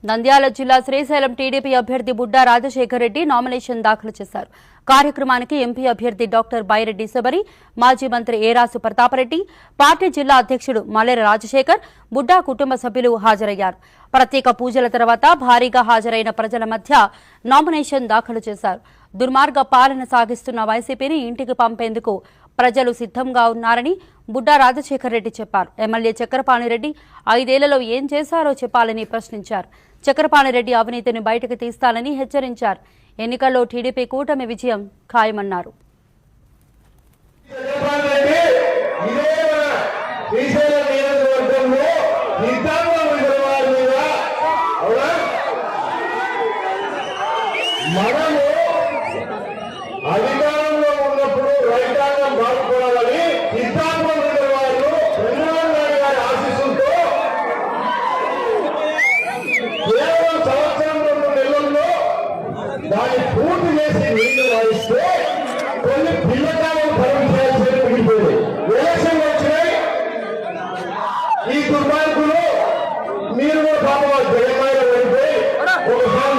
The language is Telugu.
నంద్యాల జిల్లా శ్రీశైలం టీడీపీ అభ్యర్థి బుడ్డా రాజశేఖర్ రెడ్డి నామినేషన్ దాఖలు చేశారు. కార్యక్రమానికి ఎంపీ అభ్యర్థి డాక్టర్ బైరెడ్డి శబరి, మాజీ మంత్రి ఏరాసు ప్రతాపరెడ్డి, పార్టీ జిల్లా అధ్యక్షుడు మల్లెర రాజశేఖర్, బుడ్డా కుటుంబ సభ్యులు హాజరయ్యారు. ప్రత్యేక పూజల తర్వాత భారీగా హాజరైన ప్రజల మధ్య నామినేషన్ దాఖలు చేశారు. దుర్మార్గ పాలన సాగిస్తున్న వైసీపీని ఇంటికి పంపేందుకు ప్రజలు సిద్ధంగా ఉన్నారని బుడ్డా రాజశేఖర్ రెడ్డి చెప్పారు. ఎమ్మెల్యే చక్రపాణిరెడ్డి 5 ఏళ్లలో ఏం చేశారో చెప్పాలని ప్రశ్నించారు. చక్రపాణిరెడ్డి అవినీతిని బయటకు తీస్తానని హెచ్చరించారు. ఎన్నికల్లో టీడీపీ కూటమి విజయం ఖాయమన్నారు. అధికారంలో ఉన్నప్పుడు రైతాంగం బాగుపడాలని హిందాత్మ వారు చంద్రబాబు నాయుడు గారి ఆశీస్సులతో కేవలం సంవత్సరం 2 నెలల్లో దాన్ని పూర్తి చేసి నీళ్లు వాయిస్తే కొన్ని పిల్లకాలను పరిమితి మిగిలిపోయింది. ఎలక్షన్లు వచ్చినాయి. ఈ దుర్మార్గులు మీరు పాపం జగన్మాయ పడిపోయి ఒకసారి